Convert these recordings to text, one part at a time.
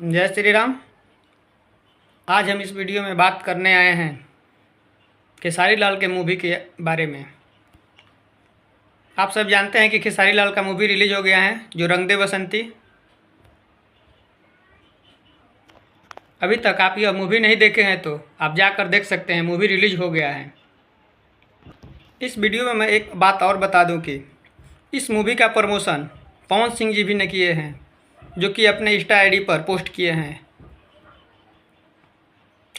जय श्री राम। आज हम इस वीडियो में बात करने आए हैं खेसारी लाल के मूवी के बारे में। आप सब जानते हैं कि खेसारी लाल का मूवी रिलीज हो गया है जो रंग दे बसंती। अभी तक आप यह मूवी नहीं देखे हैं तो आप जाकर देख सकते हैं, मूवी रिलीज हो गया है। इस वीडियो में मैं एक बात और बता दूं कि इस मूवी का प्रमोशन पवन सिंह जी भी ने किए हैं, जो कि अपने इंस्टा आईडी पर पोस्ट किए हैं।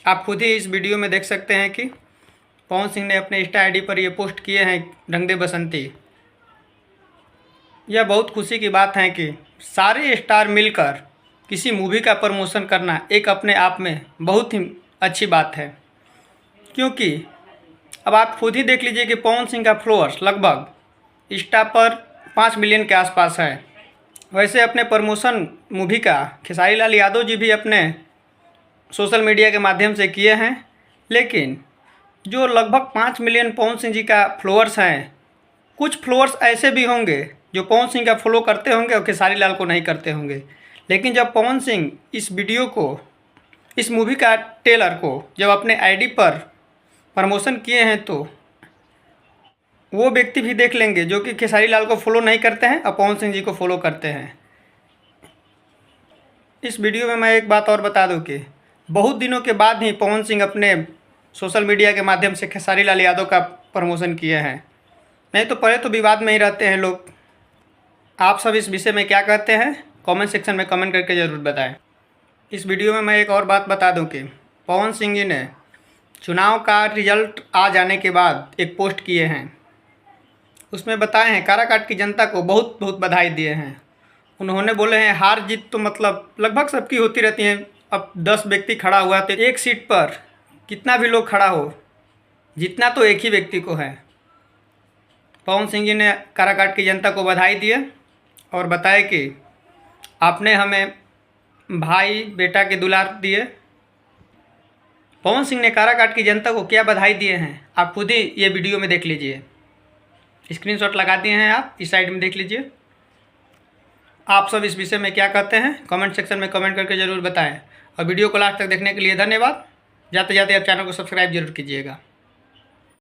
आप खुद ही इस वीडियो में देख सकते हैं कि पवन सिंह ने अपने इंस्टा आईडी पर ये पोस्ट किए हैं रंग दे बसंती। यह बहुत खुशी की बात है कि सारे स्टार मिलकर किसी मूवी का प्रमोशन करना एक अपने आप में बहुत ही अच्छी बात है, क्योंकि अब आप खुद ही देख लीजिए कि पवन सिंह का फॉलोअर्स लगभग इंस्टा पर 5 मिलियन के आसपास है। वैसे अपने प्रमोशन मूवी का खेसारी लाल यादव जी भी अपने सोशल मीडिया के माध्यम से किए हैं, लेकिन जो लगभग 5 मिलियन पवन सिंह जी का फॉलोअर्स हैं, कुछ फॉलोअर्स ऐसे भी होंगे जो पवन सिंह का फॉलो करते होंगे और खेसारी लाल को नहीं करते होंगे। लेकिन जब पवन सिंह इस वीडियो को, इस मूवी का ट्रेलर को जब अपने आईडी पर प्रमोशन किए हैं, तो वो व्यक्ति भी देख लेंगे जो कि खेसारी लाल को फॉलो नहीं करते हैं और पवन सिंह जी को फॉलो करते हैं। इस वीडियो में मैं एक बात और बता दूं कि बहुत दिनों के बाद ही पवन सिंह अपने सोशल मीडिया के माध्यम से खेसारी लाल यादव का प्रमोशन किए हैं। नहीं तो पहले तो विवाद में ही रहते हैं लोग। आप सब इस विषय में क्या कहते हैं, कमेंट सेक्शन में कमेंट करके ज़रूर बताएं। इस वीडियो में मैं एक और बात बता दूं कि पवन सिंह जी ने चुनाव का रिजल्ट आ जाने के बाद एक पोस्ट किए हैं। उसमें बताए हैं, काराकाट की जनता को बहुत बहुत बधाई दिए हैं। उन्होंने बोले हैं हार जीत तो मतलब लगभग सबकी होती रहती है। अब 10 व्यक्ति खड़ा हुआ तो एक सीट पर कितना भी लोग खड़ा हो, जीतना तो एक ही व्यक्ति को है। पवन सिंह जी ने काराकाट की जनता को बधाई दिए और बताए कि आपने हमें भाई बेटा के दुलार दिए। पवन सिंह ने काराकाट की जनता को क्या बधाई दिए हैं, आप खुद ही ये वीडियो में देख लीजिए। स्क्रीनशॉट लगा दिए हैं, आप इस साइड में देख लीजिए। आप सब इस विषय में क्या कहते हैं, कमेंट सेक्शन में कमेंट करके ज़रूर बताएं। और वीडियो को लास्ट तक देखने के लिए धन्यवाद। जाते जाते आप चैनल को सब्सक्राइब जरूर कीजिएगा।